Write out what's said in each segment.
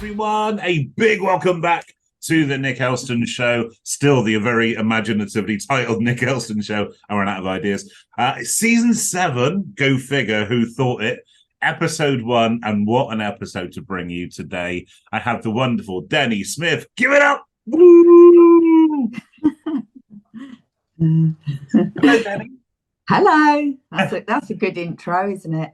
everyone. A big welcome back to the Nick Elston Show. Still the very imaginatively titled Nick Elston Show. I ran out of ideas. Season 7, go figure, who thought it? Episode 1, and what an episode to bring you today. I have the wonderful Dennie Smith. Give it up! Woo! Hello, Dennie. Hello. That's a good intro, isn't it?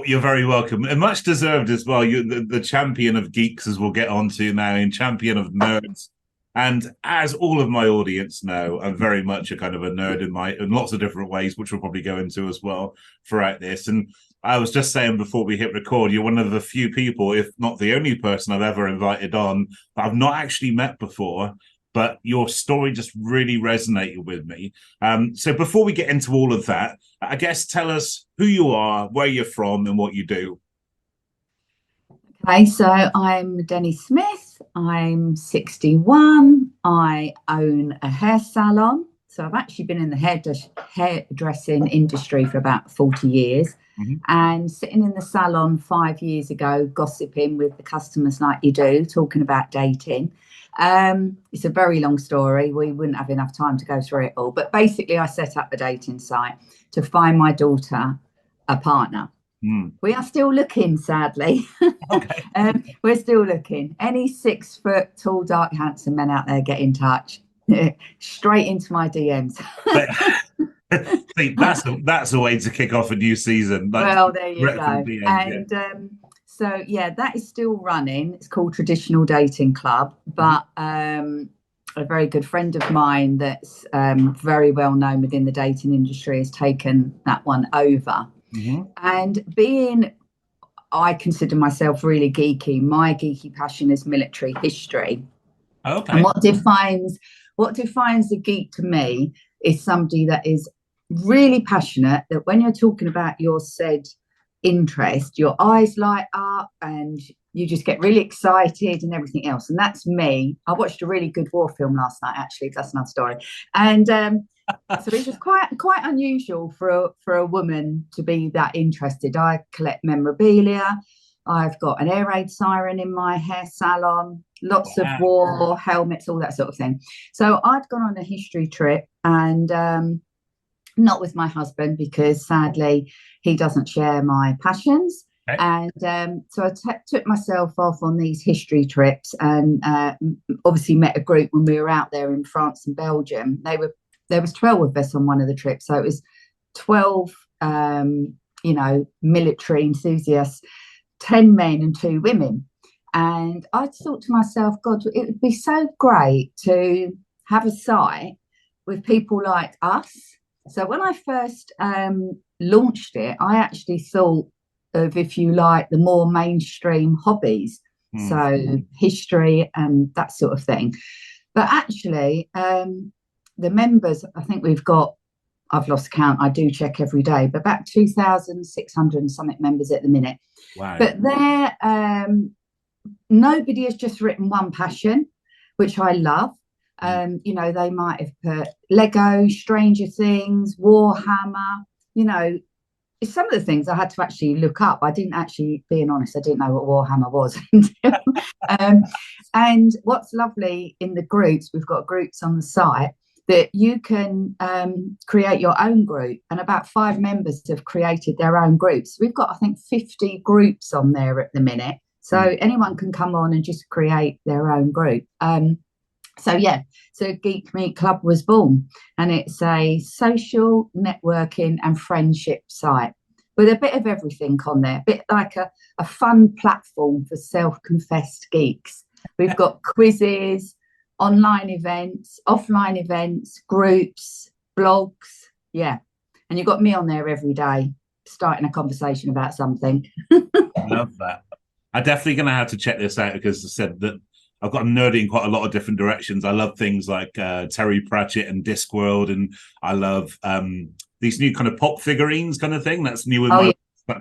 You're very welcome, and much deserved as well. You're the champion of geeks, as we'll get onto now, and champion of nerds. And as all of my audience know, I'm very much a kind of a nerd in lots of different ways, which we'll probably go into as well throughout this. And I was just saying before we hit record, you're one of the few people, if not the only person I've ever invited on that I've not actually met before. But your story just really resonated with me. So before we get into all of that, I guess tell us who you are, where you're from, and what you do. Okay, so I'm Dennie Smith. I'm 61. I own a hair salon. So I've actually been in the hairdressing industry for about 40 years. Mm-hmm. And sitting in the salon 5 years ago, gossiping with the customers like you do, talking about dating. It's a very long story. We wouldn't have enough time to go through it all. But basically, I set up a dating site to find my daughter a partner. We are still looking, sadly. Okay. We're still looking. Any 6 foot tall, dark, handsome men out there, get in touch. Straight into my DMs. See, that's a way to kick off a new season. Well, there you go. And so, yeah, that is still running. It's called Traditional Dating Club. But a very good friend of mine that's very well known within the dating industry has taken that one over. Mm-hmm. And I consider myself really geeky. My geeky passion is military history. Okay. And what defines a geek to me is somebody that is really passionate, that when you're talking about your said interest, your eyes light up and you just get really excited and everything else. And that's me. I watched a really good war film last night, actually. That's another story. And so it was quite unusual for a woman to be that interested. I collect memorabilia. I've got an air raid siren in my hair salon, lots of war helmets, all that sort of thing. So I'd gone on a history trip, and not with my husband, because sadly he doesn't share my passions. Okay. And so I took myself off on these history trips, and obviously met a group when we were out there in France and Belgium. There was 12 of us on one of the trips, so it was 12 military enthusiasts, 10 men and 2 women. And I thought to myself, God, it would be so great to have a site with people like us. So when I first launched it, I actually thought of, if you like, the more mainstream hobbies, so history and that sort of thing. But actually, the members, I think we've got, I've lost count, I do check every day, but about 2,600 and something members at the minute. Wow. But nobody has just written one passion, which I love. They might have put Lego, Stranger Things, Warhammer, some of the things I had to actually look up. I didn't actually, being honest, I didn't know what Warhammer was. And what's lovely in the groups, we've got groups on the site that you can create your own group, and about 5 members have created their own groups. We've got, I think, 50 groups on there at the minute. So anyone can come on and just create their own group. So Geek Meet Club was born, and it's a social networking and friendship site with a bit of everything on there, a bit like a fun platform for self-confessed geeks. We've got quizzes, online events, offline events, groups, blogs, and you've got me on there every day starting a conversation about something. Love that. I'm definitely going to have to check this out, because I said that I've got nerdy in quite a lot of different directions. I love things like Terry Pratchett and Discworld, and I love these new kind of pop figurines kind of thing. That's new in my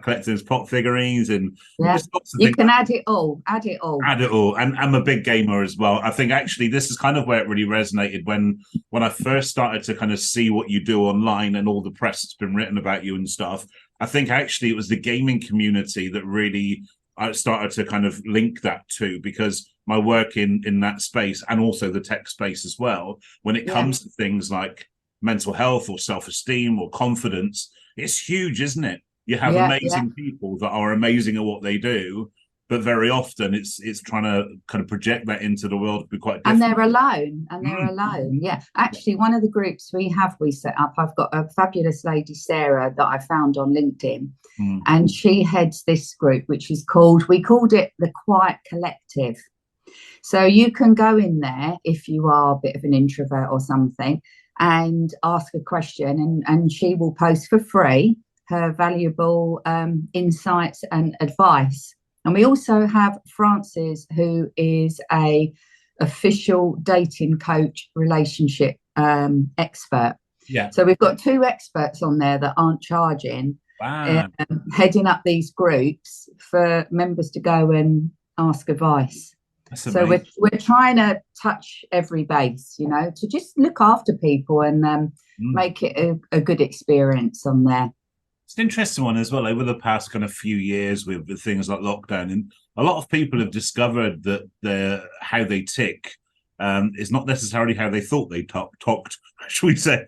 collecting pop figurines, and just lots of you can add it all. And I'm a big gamer as well. I think actually this is kind of where it really resonated when I first started to kind of see what you do online and all the press that's been written about you and stuff. I think actually it was the gaming community that really I started to kind of link that to, because my work in that space, and also the tech space as well, when it comes to things like mental health or self-esteem or confidence, it's huge, isn't it? You have amazing people that are amazing at what they do, but very often it's trying to kind of project that into the world to be quite different. And they're alone. Yeah. Actually, one of the groups we set up, I've got a fabulous lady, Sarah, that I found on LinkedIn. And she heads this group, which is we called it the Quiet Collective. So you can go in there if you are a bit of an introvert or something and ask a question, and she will post for free her valuable insights and advice. And we also have Frances, who is a official dating coach, relationship expert. Yeah. So we've got 2 experts on there that aren't charging, heading up these groups for members to go and ask advice. So we're trying to touch every base, to just look after people and make it a good experience on there. It's an interesting one as well. Over the past kind of few years with things like lockdown, and a lot of people have discovered that how they tick is not necessarily how they thought they talked, should we say.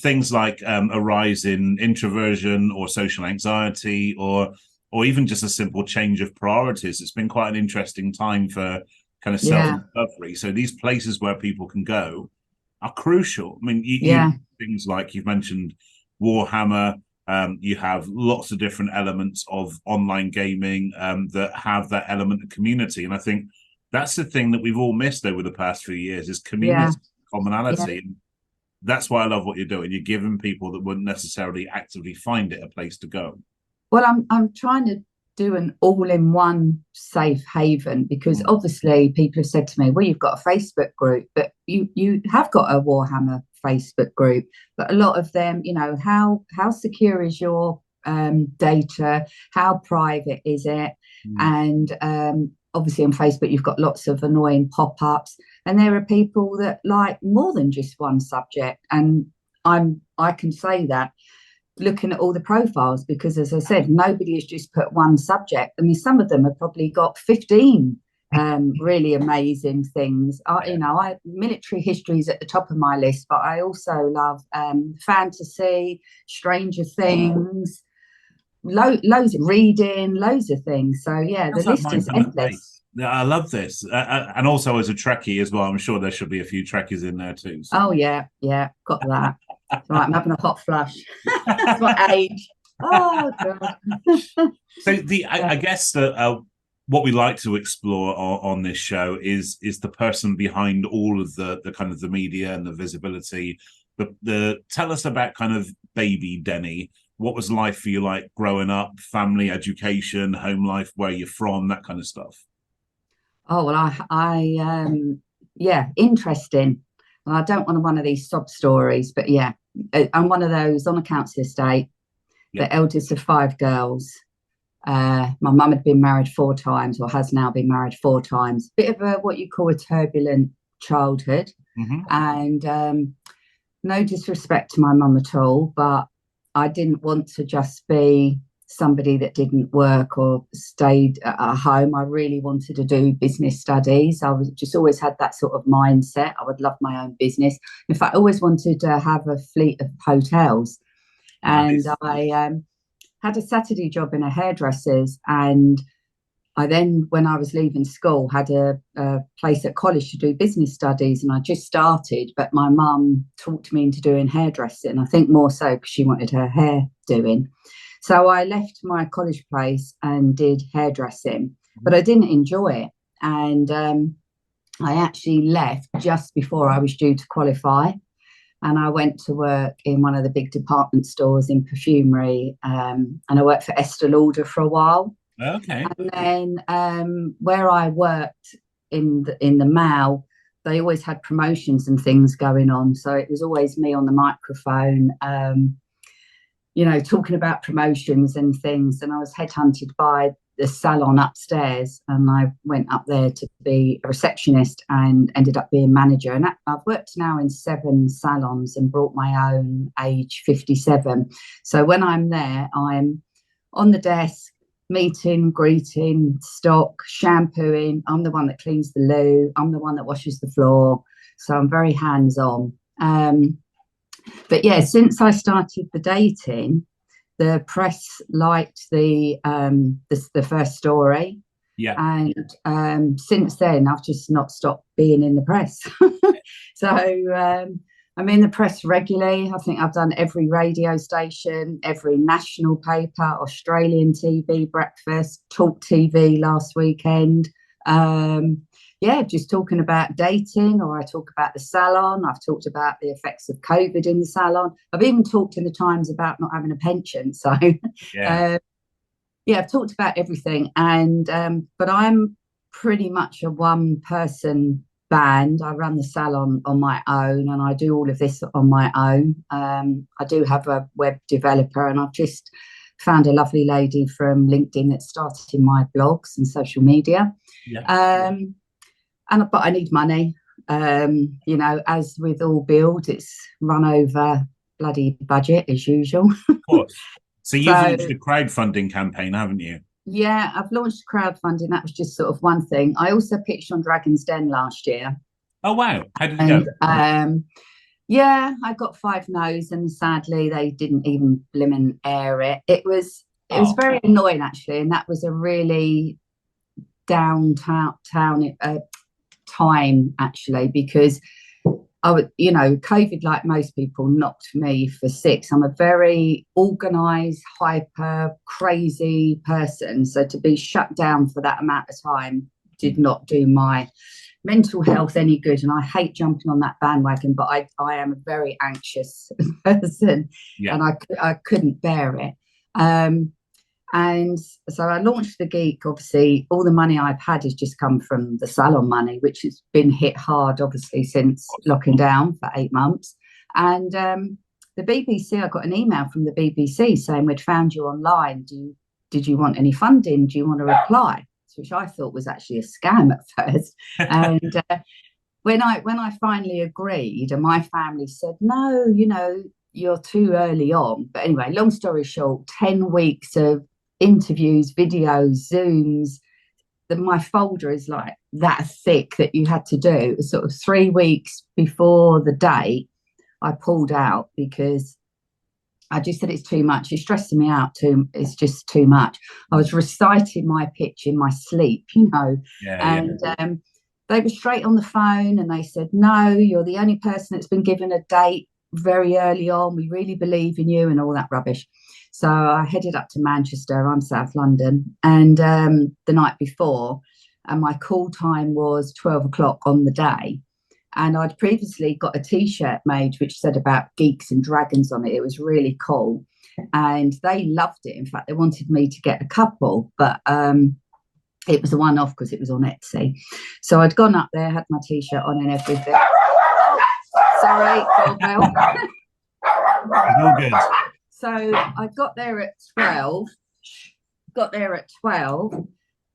Things like a rise in introversion or social anxiety, or even just a simple change of priorities. It's been quite an interesting time for kind of self-discovery. So these places where people can go are crucial. I mean, you things like you've mentioned Warhammer. You have lots of different elements of online gaming that have that element of community. And I think that's the thing that we've all missed over the past few years is community, commonality. Yeah. And that's why I love what you're doing. You're giving people that wouldn't necessarily actively find it a place to go. Well, I'm trying to do an all-in-one safe haven, because obviously people have said to me, well, you've got a Facebook group, but you have got a Warhammer Facebook group, but a lot of them, how secure is your data, how private is it? And obviously on Facebook you've got lots of annoying pop-ups, and there are people that like more than just one subject, and I can say that looking at all the profiles, because as I said, nobody has just put one subject. I mean, some of them have probably got 15 really amazing things. Military history is at the top of my list, but I also love fantasy, Stranger Things, loads of reading, loads of things. So yeah, the list is endless. I love this. And also as a Trekkie as well, I'm sure there should be a few Trekkies in there too. So. Oh yeah, got that. Right, I'm having a hot flush. That's my age. Oh god. So I guess that what we like to explore on this show is the person behind all of the kind of the media and the visibility. Tell us about kind of baby Dennie. What was life for you like growing up? Family, education, home life, where you're from, that kind of stuff. Oh well, interesting. And I don't want one of these sob stories, but yeah, I'm one of those on a council estate, the eldest of 5 girls. My mum had been married 4 times, or has now been married 4 times. Bit of a what you call a turbulent childhood, and no disrespect to my mum at all, but I didn't want to just be somebody that didn't work or stayed at home. I really wanted to do business studies. I was just always had that sort of mindset. I would love my own business. In fact, I always wanted to have a fleet of hotels. And nice. I had a Saturday job in a hairdresser's, and I then, when I was leaving school, had a place at college to do business studies, and I just started, but my mum talked me into doing hairdressing. I think more so because she wanted her hair doing. So I left my college place and did hairdressing, but I didn't enjoy it. And I actually left just before I was due to qualify. And I went to work in one of the big department stores in perfumery. And I worked for Estee Lauder for a while. Okay. And then where I worked in the Mall, they always had promotions and things going on. So it was always me on the microphone, talking about promotions and things. And I was headhunted by the salon upstairs, and I went up there to be a receptionist and ended up being manager. And I've worked now in 7 salons and brought my own age 57. So when I'm there, I'm on the desk, meeting, greeting, stock, shampooing. I'm the one that cleans the loo. I'm the one that washes the floor. So I'm very hands-on. But yeah, since I started the dating, the press liked the first story. Yeah. And since then, I've just not stopped being in the press. So I'm in the press regularly. I think I've done every radio station, every national paper, Australian TV breakfast, Talk TV last weekend. Yeah, just talking about dating, or I talk about the salon. I've talked about the effects of COVID in the salon. I've even talked in the Times about not having a pension. So Yeah. yeah, I've talked about everything. And but I'm pretty much a one-person band. I run the salon on my own, and I do all of this on my own. I do have a web developer, and I've just found a lovely lady from LinkedIn that started my blogs and social media. Yeah. But I need money. You know, as with all builds, it's run over bloody budget as usual. Of course. So you've So launched a crowdfunding campaign, haven't you? yeah, I've launched crowdfunding. That was just sort of one thing. I also pitched on Dragon's Den last year. Oh wow! How did it And go? yeah, I got 5 no's, and sadly they didn't even blimmin' air it. It was very annoying actually, and that was a really downtown time actually, because I would, you know, COVID, like most people, knocked me for 6. I'm a very organised, hyper, crazy person. So to be shut down for that amount of time did not do my mental health any good. And I hate jumping on that bandwagon, but I am a very anxious person, Yeah. and I couldn't bear it. And so I launched the Geek. Obviously, all the money I've had has just come from the salon money, which has been hit hard, obviously, since locking down for 8 months. And the BBC, I got an email from the BBC saying, we'd found you online. Did you want any funding? Do you want to reply? Which I thought was actually a scam at first. And when I finally agreed, and my family said, no, you know, you're too early on. But anyway, long story short, 10 weeks of interviews, videos, Zooms. My folder is like that thick that you had to do. It was sort of 3 weeks before the date. I pulled out because I just said it's too much. It's stressing me out too. It's just too much. I was reciting my pitch in my sleep, you know. Yeah. And they were straight on the phone, and they said, no, you're the only person that's been given a date very early on. We really believe in you, and all that rubbish. So I headed up to Manchester. I'm South London. And the night before, and my call time was 12 o'clock on the day. And I'd previously got a T-shirt made which said about geeks and dragons on it. It was really cool. And they loved it. In fact, they wanted me to get a couple, but it was a one-off because it was on Etsy. So I'd gone up there, had my T-shirt on and everything. Oh, sorry, doorbell. All good. So I got there at 12.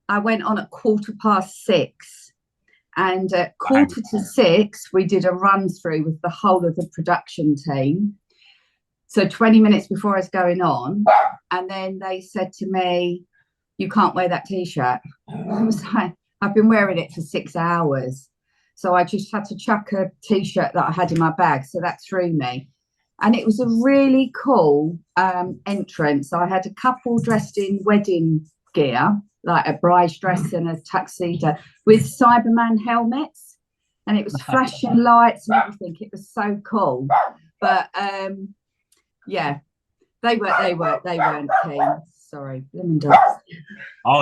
I went on at 6:15. And at 5:45, we did a run through with the whole of the production team. So 20 minutes before I was going on. And then they said to me, you can't wear that T-shirt. I was like, I've been wearing it for 6 hours. So I just had to chuck a T-shirt that I had in my bag. So that threw me. And it was a really cool entrance. I had a couple dressed in wedding gear, like a bride's dress and a tuxedo, with Cyberman helmets. And it was flashing lights and everything. It was so cool. But yeah, they weren't keen. Sorry, lemon dogs. Oh,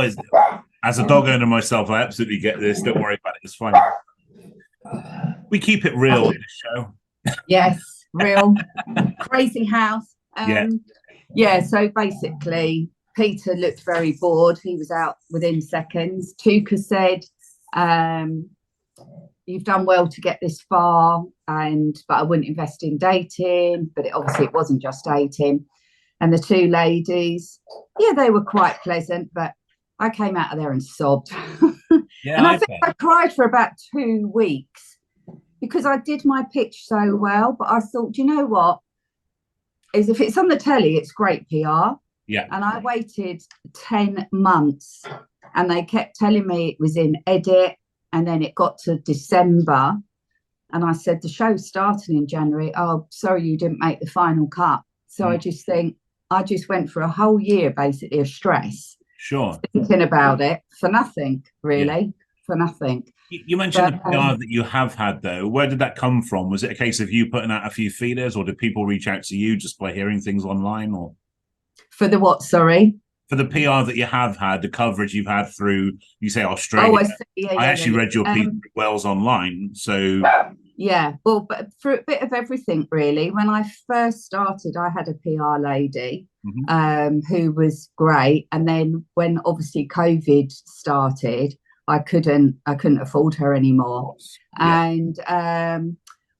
as a dog owner myself, I absolutely get this. Don't worry about it. It's fine. We keep it real on this show. Yes, real. Crazy house. Yeah. So basically, Peter looked very bored. He was out within seconds. Tuka said, you've done well to get this far, but I wouldn't invest in dating. But obviously it wasn't just dating. And the 2 ladies, yeah, they were quite pleasant, but I came out of there and sobbed. Yeah, and I think I cried for about 2 weeks because I did my pitch so well. But I thought, you know what? If it's on the telly, it's great PR. Yeah. And I waited 10 months and they kept telling me it was in edit. And then it got to December. And I said, the show's starting in January. Oh, sorry, you didn't make the final cut. So I just think, I just went for a whole year, basically, of stress. Sure. Thinking about it for nothing, really, for nothing. You mentioned the PR that you have had, though. Where did that come from? Was it a case of you putting out a few feelers, or did people reach out to you just by hearing things online? Or for the what? Sorry. For the PR that you have had, the coverage you've had through, you say Australia. Oh, I see. I actually read your piece Wells online, so yeah. Well, but for a bit of everything, really. When I first started, I had a PR lady who was great, and then when obviously COVID started, I couldn't afford her anymore, and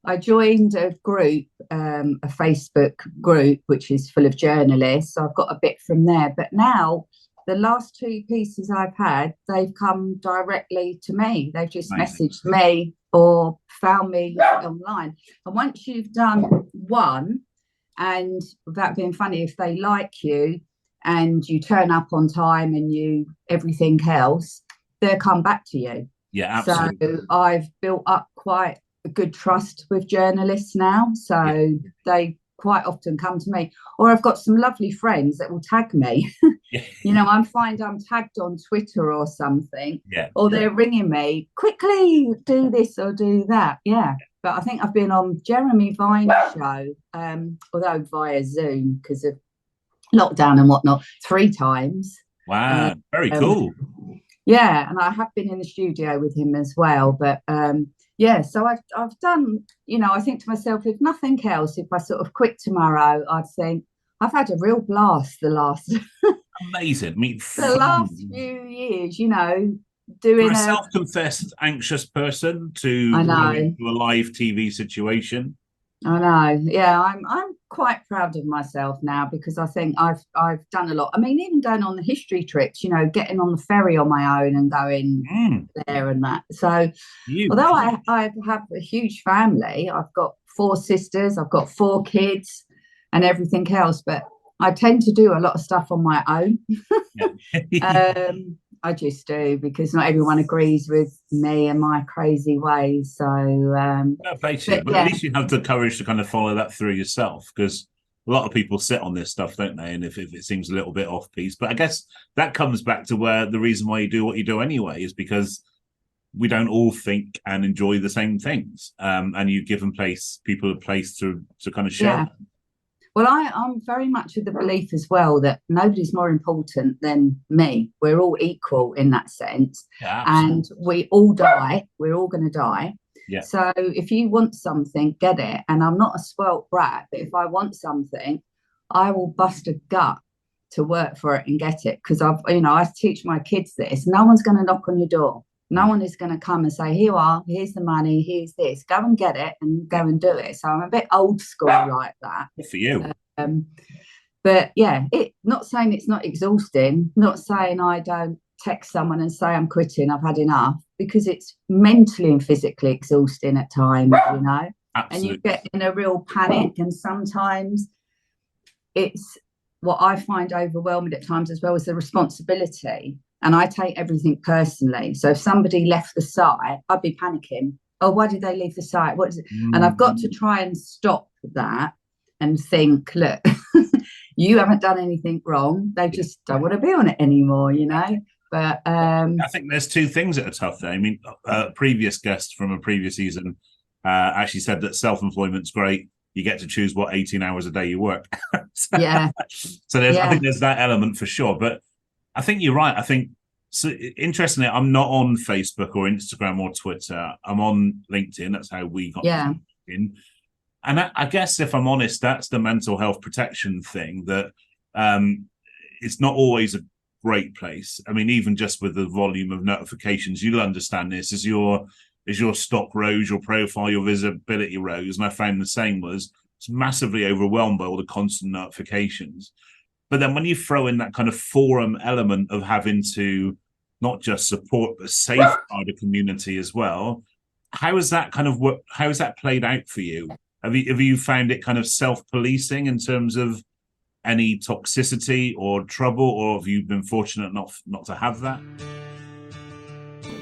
I joined a group, a Facebook group, which is full of journalists. So I've got a bit from there. But now the last 2 pieces I've had, they've come directly to me. They've just messaged me or found me online. And once you've done one, and without being funny, if they like you and you turn up on time and you everything else, they'll come back to you. Yeah, absolutely. So I've built up quite a good trust with journalists now, so they quite often come to me, or I've got some lovely friends that will tag me. You know, I'm tagged on Twitter or something, or they're ringing me, quickly do this or do that. But I think I've been on Jeremy Vine's show, although via Zoom because of lockdown and whatnot, 3 times. Wow, very cool. Yeah, and I have been in the studio with him as well, but so I've done, you know, I think to myself, if nothing else, if I sort of quit tomorrow, I'd think I've had a real blast the last amazing. I mean, the last few years, you know, doing a self-confessed anxious person to I know into a live TV situation. I know. Yeah, I'm quite proud of myself now because I think I've done a lot. I mean, even going on the history trips, you know, getting on the ferry on my own and going there and that. So although I have a huge family, I've got 4 sisters, I've got 4 kids and everything else, but I tend to do a lot of stuff on my own. I just do because not everyone agrees with me and my crazy ways. So, but at least you have the courage to kind of follow that through yourself, because a lot of people sit on this stuff, don't they? And if it seems a little bit off piece, but I guess that comes back to where the reason why you do what you do anyway is because we don't all think and enjoy the same things. And you've given people a place to kind of share. Them. Well, I'm very much of the belief as well that nobody's more important than me. We're all equal in that sense. And we all die. We're all going to die. So if you want something, get it. And I'm not a spoilt brat, but if I want something, I will bust a gut to work for it and get it. Because I teach my kids this. No one's going to knock on your door. No one is going to come and say, here you are, here's the money, here's this. Go and get it and go and do it. So I'm a bit old school like that. Good for you. But yeah, not saying it's not exhausting, not saying I don't text someone and say I'm quitting, I've had enough, because it's mentally and physically exhausting at times, you know. Absolutely. And you get in a real panic, and sometimes it's what I find overwhelming at times as well as the responsibility. And I take everything personally. So if somebody left the site, I'd be panicking. Oh, why did they leave the site? What is it? And I've got to try and stop that and think, look, you haven't done anything wrong. They just don't want to be on it anymore, you know? But I think there's 2 things that are tough there. I mean, a previous guest from a previous season actually said that self-employment's great. You get to choose what 18 hours a day you work. So I think there's that element for sure. But I think you're right. I think, so interestingly, I'm not on Facebook or Instagram or Twitter. I'm on LinkedIn. That's how we got in. And I guess, if I'm honest, that's the mental health protection thing, that it's not always a great place. I mean, even just with the volume of notifications, you'll understand this, as your stock rose, your profile, your visibility rose. And I found the same it's massively overwhelmed by all the constant notifications. But then when you throw in that kind of forum element of having to not just support, but safeguard a community as well, how has that kind of worked? How has that played out for you? Have you found it kind of self-policing in terms of any toxicity or trouble, or have you been fortunate not to have that?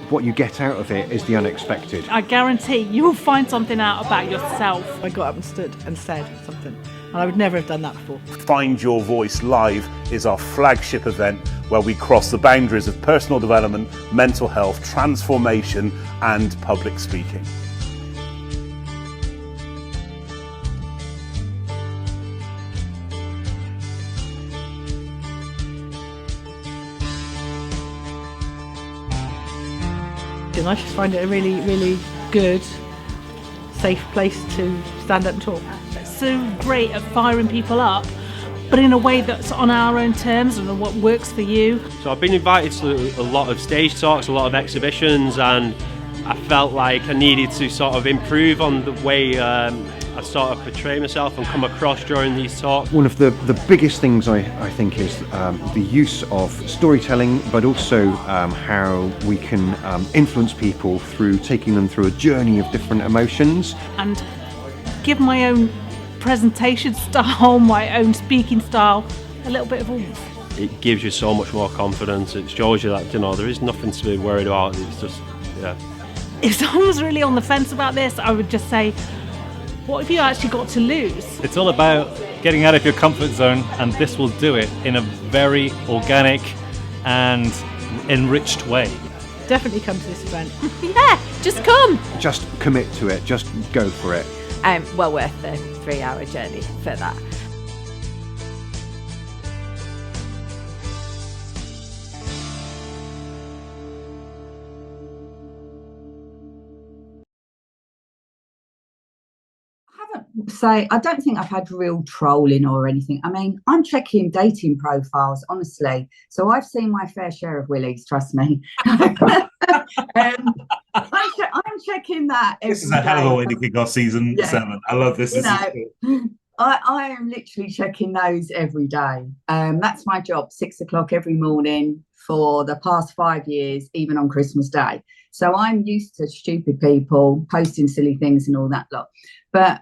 What you get out of it is the unexpected. I guarantee you will find something out about yourself. I got up and stood and said something, and I would never have done that before. Find Your Voice Live is our flagship event where we cross the boundaries of personal development, mental health, transformation and public speaking. And I just find it a really, really good, safe place to stand up and talk. So great at firing people up, but in a way that's on our own terms and what works for you. So I've been invited to a lot of stage talks, a lot of exhibitions, and I felt like I needed to sort of improve on the way I sort of portray myself and come across during these talks. One of the biggest things I think is the use of storytelling, but also how we can influence people through taking them through a journey of different emotions. And give my own presentation style, my own speaking style, a little bit of oomph. It gives you so much more confidence. It shows you that, you know, there is nothing to be worried about. It's just, yeah. If someone's really on the fence about this, I would just say, what have you actually got to lose? It's all about getting out of your comfort zone, and this will do it in a very organic and enriched way. Definitely come to this event. Yeah, just come. Just commit to it, just go for it. Well worth the 3-hour journey for that. I don't think I've had real trolling or anything. I mean, I'm checking dating profiles, honestly. So I've seen my fair share of willies, trust me. I'm checking that. This is a hell of a way to kick off season 7. I love this. I am literally checking those every day. That's my job, 6 o'clock every morning for the past 5 years, even on Christmas Day. So I'm used to stupid people posting silly things and all that lot. But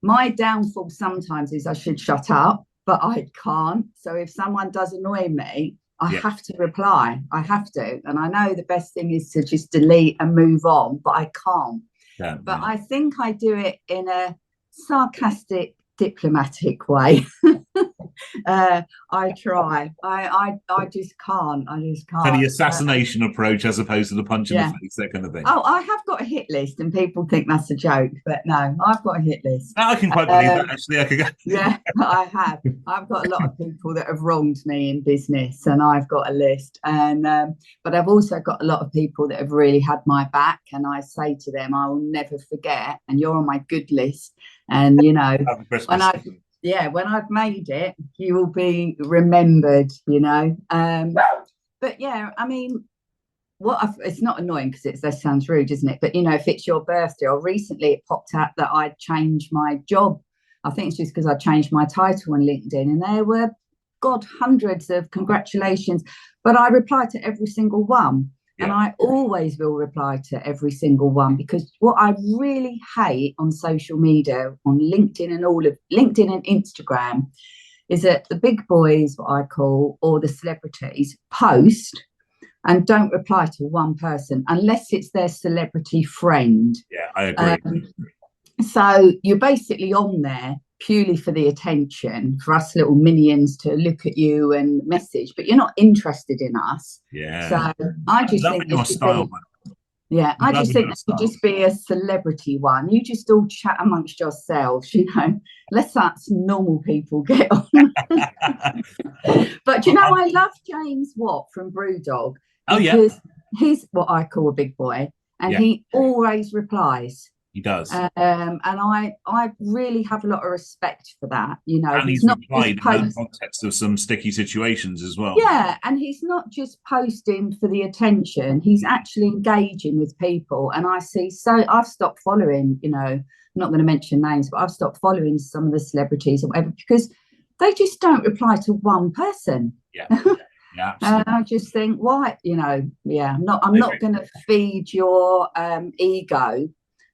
my downfall sometimes is I should shut up, but I can't. So if someone does annoy me, I have to reply. I have to. And I know the best thing is to just delete and move on, but I can't. But I think I do it in a sarcastic, diplomatic way. I try. I just can't. So the assassination approach as opposed to the punch in the face, that kind of thing. Oh, I have got a hit list, and people think that's a joke, but no, I've got a hit list. I can quite believe that, actually. I could go. Yeah, I have. I've got a lot of people that have wronged me in business, and I've got a list. And but I've also got a lot of people that have really had my back, and I say to them, I will never forget, and you're on my good list. And you know, when I've made it, you will be remembered, you know. But yeah, I mean, it's not annoying because that sounds rude, isn't it? But you know, if it's your birthday, or recently it popped out that I'd changed my job. I think it's just because I changed my title on LinkedIn, and there were, God, hundreds of congratulations. But I replied to every single one. And I always will reply to every single one, because what I really hate on social media, on LinkedIn and Instagram, is that the big boys, what I call, or the celebrities, post and don't reply to one person unless it's their celebrity friend. Yeah, I agree. So you're basically on there purely for the attention, for us little minions to look at you and message, but you're not interested in us. Yeah. So I just think your style, I just think it should just be a celebrity one. You just all chat amongst yourselves, you know. Let's us normal people get on. But you know, I love James Watt from Brewdog. Oh yeah. Because he's what I call a big boy, and he always replies. He does. And I really have a lot of respect for that, you know. And he's not replied in the context of some sticky situations as well. Yeah, and he's not just posting for the attention. He's actually engaging with people. And I see, so I've stopped following, you know, I'm not going to mention names, but I've stopped following some of the celebrities or whatever, because they just don't reply to one person. Yeah. Yeah, and I just think, why, you know, I'm not going to feed your ego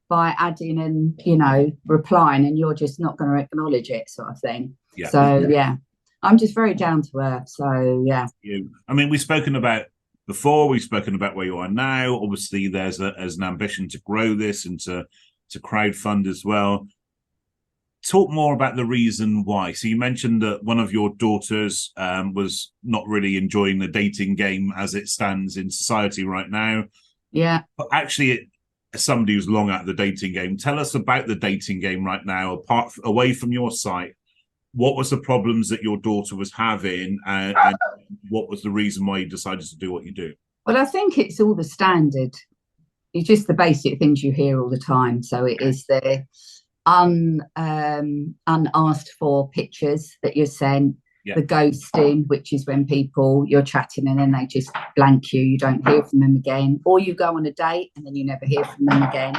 by adding and, you know, replying, and you're just not going to acknowledge it, sort of thing. Yeah. So yeah, I'm just very down to earth. So yeah. I mean, we've spoken about before. We've spoken about where you are now. Obviously, there's an ambition to grow this and to crowdfund as well. Talk more about the reason why. So you mentioned that one of your daughters was not really enjoying the dating game as it stands in society right now. Yeah. But actually, as somebody who's long out of the dating game, tell us about the dating game right now, away from your site. What was the problems that your daughter was having, and what was the reason why you decided to do what you do? Well, I think it's all the standard. It's just the basic things you hear all the time. So it is the unasked for pictures that you're sent, the ghosting, which is when you're chatting and then they just blank you don't hear from them again, or you go on a date and then you never hear from them again.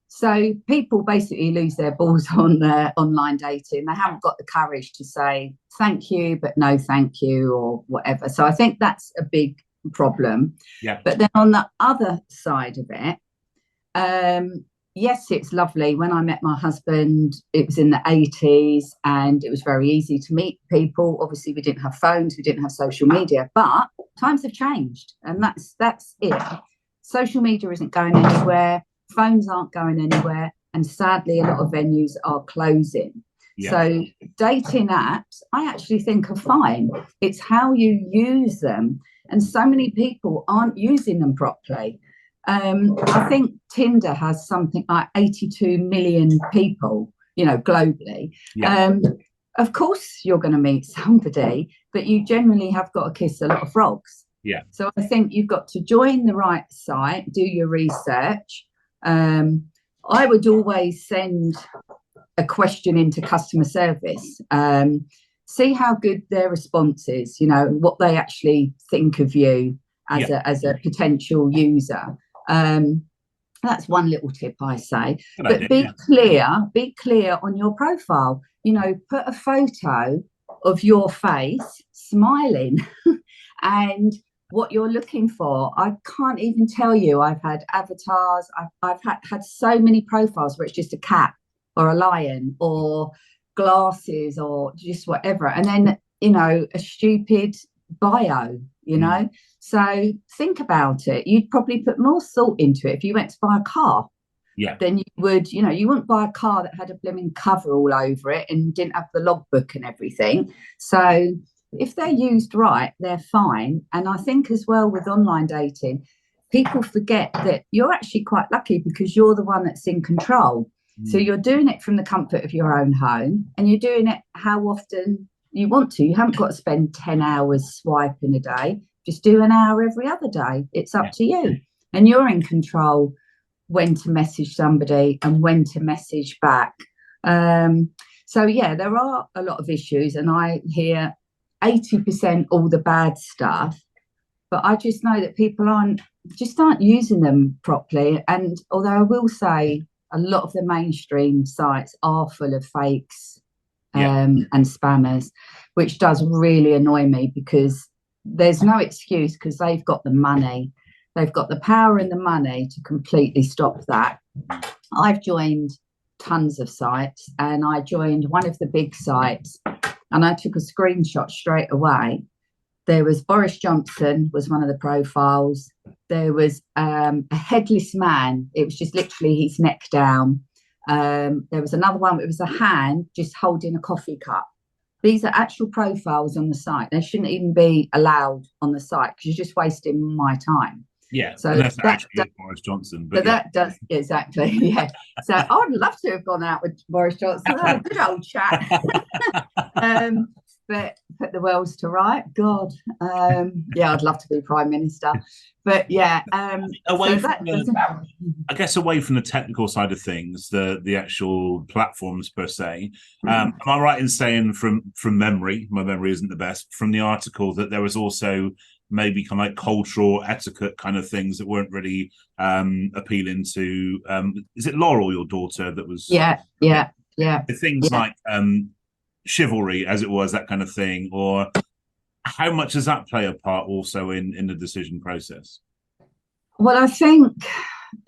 So people basically lose their balls on online dating. They haven't got the courage to say thank you but no thank you or whatever. So I think that's a big problem. But then on the other side of it, yes, it's lovely. When I met my husband, it was in the 80s and it was very easy to meet people. Obviously, we didn't have phones, we didn't have social media, but times have changed, and that's it. Social media isn't going anywhere, phones aren't going anywhere, and sadly, a lot of venues are closing. So dating apps, I actually think are fine. It's how you use them, and so many people aren't using them properly. I think Tinder has something like 82 million people, globally. Of course, you're going to meet somebody, but you generally have got to kiss a lot of frogs. So I think you've got to join the right site, do your research. I would always send a question into customer service, see how good their response is, what they actually think of you as a potential user. That's one little tip I say. But be clear on your profile. Put a photo of your face smiling and what you're looking for. I can't even tell you. I've had avatars. I've had so many profiles where it's just a cat or a lion or glasses or just whatever, and then a stupid bio. So think about it. You'd probably put more thought into it if you went to buy a car. Then you would, you wouldn't buy a car that had a blooming cover all over it and didn't have the logbook and everything. So if they're used right, they're fine. And I think as well with online dating, people forget that you're actually quite lucky because you're the one that's in control. So you're doing it from the comfort of your own home, and you're doing it how often you want to. You haven't got to spend 10 hours swiping a day. Just do an hour every other day. It's up to you. And you're in control when to message somebody and when to message back. So, there are a lot of issues, and I hear 80% all the bad stuff. But I just know that people aren't using them properly. And although I will say a lot of the mainstream sites are full of fakes and spammers, which does really annoy me because there's no excuse, because they've got the money. They've got the power and the money to completely stop that. I've joined tons of sites, and I joined one of the big sites and I took a screenshot straight away. There was Boris Johnson was one of the profiles. There was a headless man. It was just literally his neck down. There was another one. It was a hand just holding a coffee cup. These are actual profiles on the site. They shouldn't even be allowed on the site because you're just wasting my time. So and that's actually Boris Johnson. But that does, exactly, So I would love to have gone out with Boris Johnson. Oh, good old chat. But put the worlds to right. God, I'd love to be Prime Minister. But away from the technical side of things, the actual platforms per se. Am I right in saying from memory, my memory isn't the best, from the article that there was also maybe kind of like cultural etiquette kind of things that weren't really appealing to is it Laurel, your daughter, that was things like chivalry, as it was, that kind of thing? Or how much does that play a part also in the decision process? Well, I think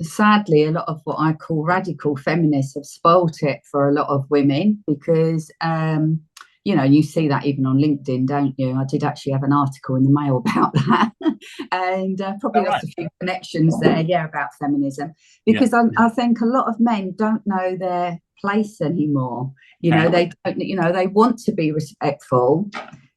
sadly, a lot of what I call radical feminists have spoilt it for a lot of women because, you know, you see that even on LinkedIn, don't you? I did actually have an article in the Mail about that, and probably lost a few connections there, about feminism, because I think a lot of men don't know their place anymore. You know, they don't, you know, they want to be respectful,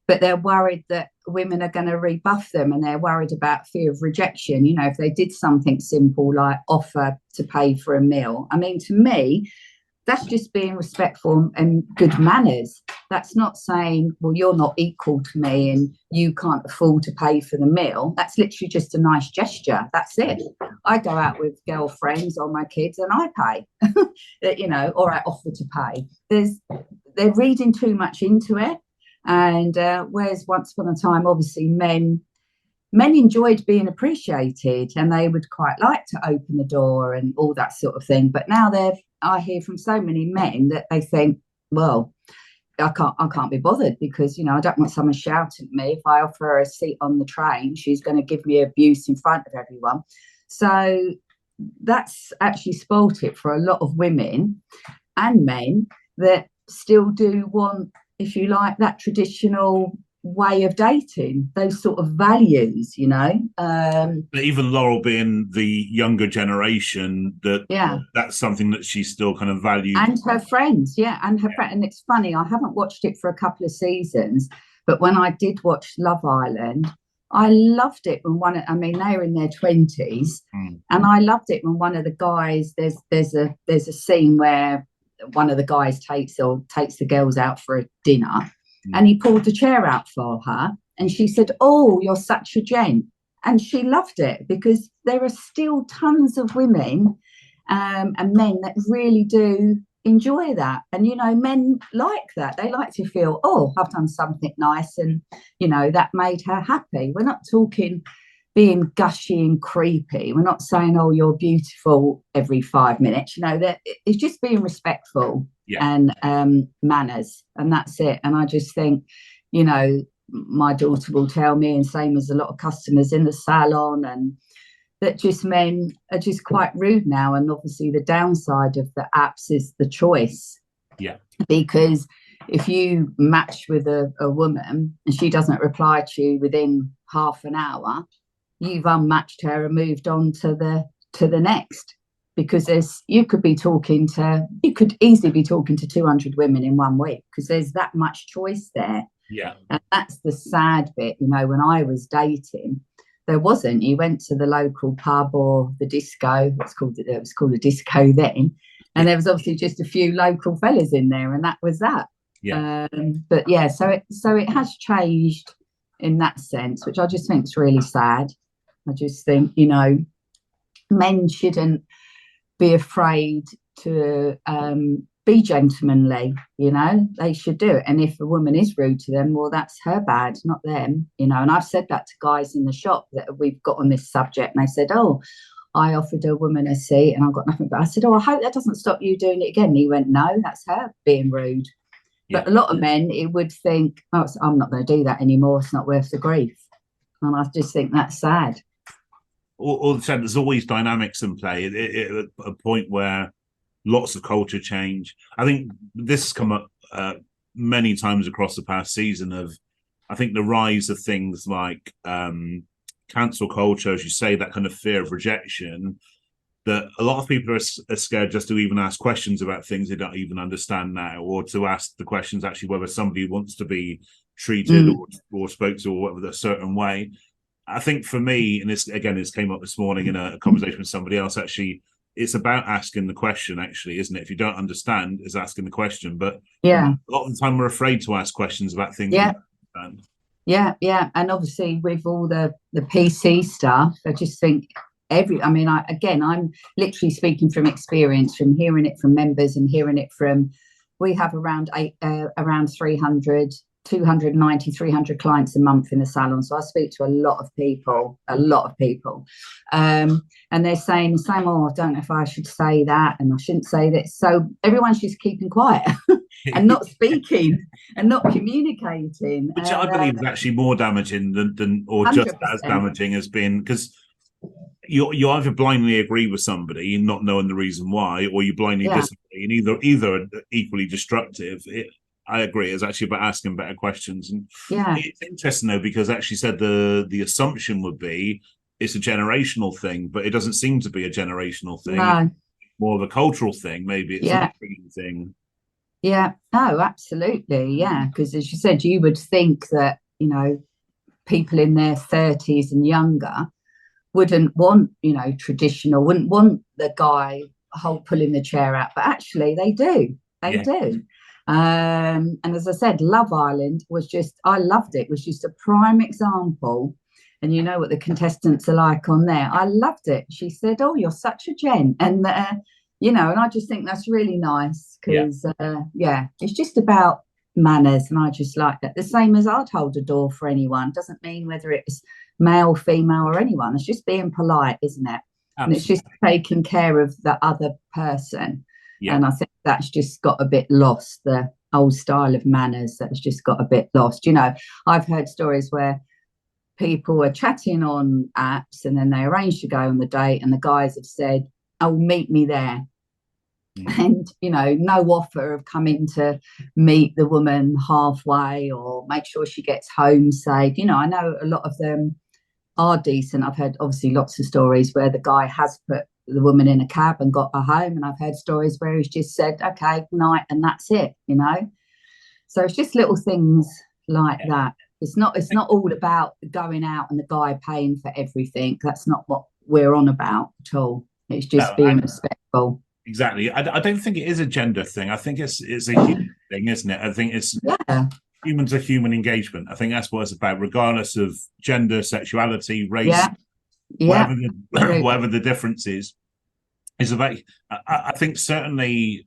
but they're worried that women are going to rebuff them, and they're worried about fear of rejection. You know, if they did something simple like offer to pay for a meal, I mean, to me, that's just being respectful and good manners. That's not saying, well, you're not equal to me and you can't afford to pay for the meal. That's literally just a nice gesture. That's it. I go out with girlfriends or my kids and I pay, you know, or I offer to pay. They're reading too much into it. And whereas once upon a time, obviously, men enjoyed being appreciated and they would quite like to open the door and all that sort of thing. But now I hear from so many men that they think, well, I can't be bothered because, you know, I don't want someone shouting at me. If I offer her a seat on the train, she's going to give me abuse in front of everyone. So that's actually spoilt it for a lot of women and men that still do want, if you like, that traditional way of dating, those sort of values, you know. But even Laurel being the younger generation, that's something that she still kind of values. And her friends, and her friend. And it's funny, I haven't watched it for a couple of seasons, but when I did watch Love Island, I loved it when they were in their 20s, and I loved it when one of the guys, there's a scene where one of the guys takes the girls out for a dinner. And he pulled the chair out for her and she said, "Oh, you're such a gent." And she loved it because there are still tons of women and men that really do enjoy that. And, you know, men like that. They like to feel, oh, I've done something nice and, you know, that made her happy. We're not talking being gushy and creepy. We're not saying, oh, you're beautiful every 5 minutes. You know, that it's just being respectful and manners, and that's it. And I just think, you know, my daughter will tell me, and same as a lot of customers in the salon, and that just men are just quite rude now. And obviously the downside of the apps is the choice. Yeah. Because if you match with a woman and she doesn't reply to you within half an hour, you've unmatched her and moved on to the next. Because you could easily be talking to 200 women in 1 week because there's that much choice there. Yeah. And that's the sad bit. You know, when I was dating, there wasn't. You went to the local pub or the disco. It was called a disco then, and there was obviously just a few local fellas in there, and that was that. Yeah. But yeah, so it has changed in that sense, which I just think is really sad. I just think, you know, men shouldn't be afraid to be gentlemanly. You know, they should do it. And if a woman is rude to them, well, that's her bad, not them. You know, and I've said that to guys in the shop that we've got on this subject, and they said, "Oh, I offered a woman a seat and I've got nothing." But I said, "Oh, I hope that doesn't stop you doing it again." And he went, "No, that's her being rude." Yeah. But a lot of men, it would think, "Oh, I'm not going to do that anymore. It's not worth the grief." And I just think that's sad. All the time, there's always dynamics in play. At a point where lots of culture change. I think this has come up many times across the past season of, I think, the rise of things like cancel culture, as you say, that kind of fear of rejection, that a lot of people are scared just to even ask questions about things they don't even understand now, or to ask the questions actually whether somebody wants to be treated or spoke to or whatever a certain way. I think for me, and this came up this morning in a conversation with somebody else, actually, it's about asking the question, actually, isn't it? If you don't understand, it's asking the question. But a lot of the time we're afraid to ask questions about things we don't understand. Yeah. And obviously with all the PC stuff, I just think I'm literally speaking from experience, from hearing it from members and hearing it from, we have around 290, 300 clients a month in the salon. So I speak to a lot of people. And they're saying the same, "Oh, I don't know if I should say that and I shouldn't say this." So everyone's just keeping quiet and not speaking and not communicating. Which I believe is actually more damaging than or 100%. Just as damaging as being, because, you either blindly agree with somebody, not knowing the reason why, or you blindly disagree, and either are equally destructive. I agree. It's actually about asking better questions, and it's interesting though because actually said the assumption would be it's a generational thing, but it doesn't seem to be a generational thing. No. More of a cultural thing. Maybe it's an upbringing thing. Yeah. No, absolutely. Yeah, because as you said, you would think that people in their 30s and younger wouldn't want, traditional, wouldn't want the guy pulling the chair out, but actually they do. They do. And as I said, Love Island was I loved it. It was just a prime example. And you know what the contestants are like on there. I loved it. She said, "Oh, you're such a gent." And, and I just think that's really nice because, it's just about manners. And I just like that. The same as I'd hold a door for anyone. Doesn't mean whether it's male, female, or anyone. It's just being polite, isn't it? Absolutely. And it's just taking care of the other person. Yeah. And I think that's just got a bit lost, the old style of manners that's just got a bit lost. I've heard stories where people are chatting on apps and then they arrange to go on the date and the guys have said, "Oh, meet me there." And, no offer of coming to meet the woman halfway or make sure she gets home safe. I know a lot of them are decent. I've heard obviously lots of stories where the guy has put the woman in a cab and got her home, and I've heard stories where he's just said, "Okay, night," and that's it. So it's just little things like that. It's not all about going out and the guy paying for everything. That's not what we're on about at all. It's just being respectful. Exactly. I don't think it is a gender thing. I think it's a human thing, isn't it? I think it's human to human engagement. I think that's what it's about, regardless of gender, sexuality, race, whatever the difference is. It's about, I think certainly,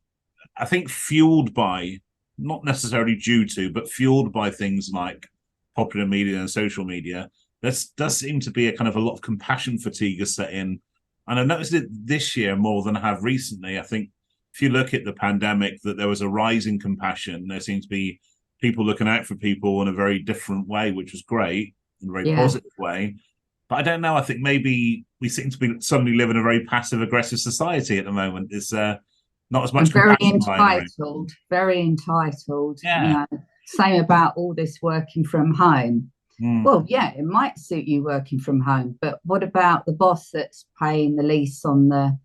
fueled by, not necessarily due to, but fueled by things like popular media and social media, there does seem to be a lot of compassion fatigue has set in. And I've noticed it this year more than I have recently. I think if you look at the pandemic, that there was a rise in compassion. There seems to be people looking out for people in a very different way, which was great, in a very positive way. But I don't know. I think maybe we seem to be suddenly live in a very passive-aggressive society at the moment. It's not as much very entitled, very entitled. Yeah. Same about all this working from home. Well, it might suit you working from home, but what about the boss that's paying the lease on the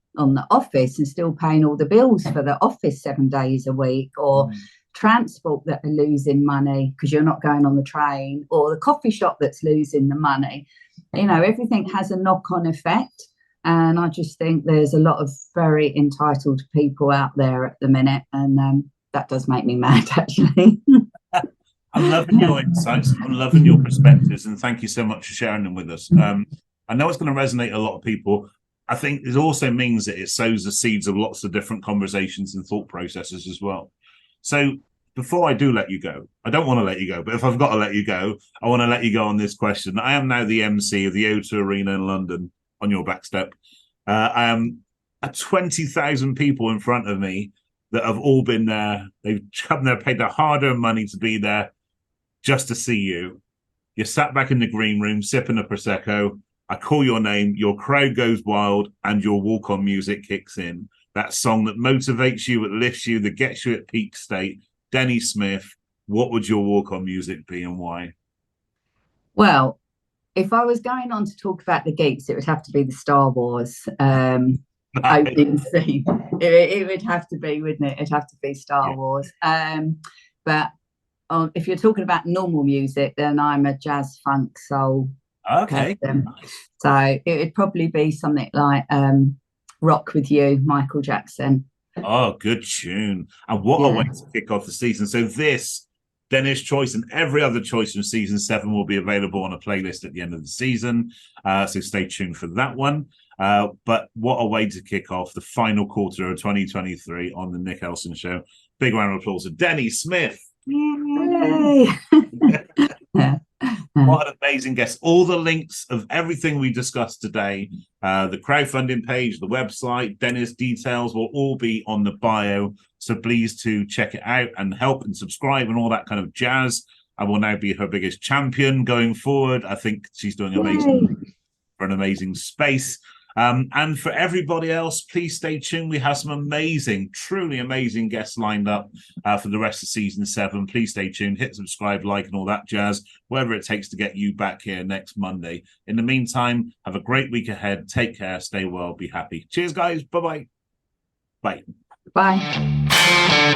office and still paying all the bills for the office 7 days a week, or transport that are losing money because you're not going on the train, or the coffee shop that's losing the money? Everything has a knock-on effect, and I just think there's a lot of very entitled people out there at the minute, and that does make me mad, actually. I'm loving your insights. I'm loving your perspectives, and thank you so much for sharing them with us. I know it's going to resonate a lot of people. I think it also means that it sows the seeds of lots of different conversations and thought processes as well. So before I do let you go, I don't want to let you go, but if I've got to let you go, I want to let you go on this question. I am now the MC of the O2 Arena in London on your back step. I am 20,000 people in front of me that have all been there. They've come there, paid their hard-earned money to be there, just to see you. You're sat back in the green room, sipping a Prosecco. I call your name, your crowd goes wild, and your walk-on music kicks in. That song that motivates you, that lifts you, that gets you at peak state. Dennie Smith, what would your walk-on music be and why? Well, if I was going on to talk about the geeks, it would have to be the Star Wars opening scene. It would have to be, wouldn't it? It'd have to be Star Wars. But if you're talking about normal music, then I'm a jazz, funk, soul person. Nice. So it would probably be something like Rock With You, Michael Jackson. Oh, good tune. And what a way to kick off the season. So this, Dennis' choice and every other choice from season 7 will be available on a playlist at the end of the season. So stay tuned for that one. But what a way to kick off the final quarter of 2023 on the Nick Elston Show. Big round of applause to Dennie Smith. Yay. What an amazing guest. All the links of everything we discussed today, the crowdfunding page, the website, Dennis details will all be on the bio. So please to check it out and help and subscribe and all that kind of jazz. I will now be her biggest champion going forward. I think she's doing amazing for an amazing space. And for everybody else, please stay tuned. We have some amazing, truly amazing guests lined up for the rest of season 7. Please stay tuned, hit subscribe, like, and all that jazz, whatever it takes to get you back here next Monday. In the meantime, have a great week ahead. Take care, stay well, be happy. Cheers, guys. Bye-bye. Bye. Bye.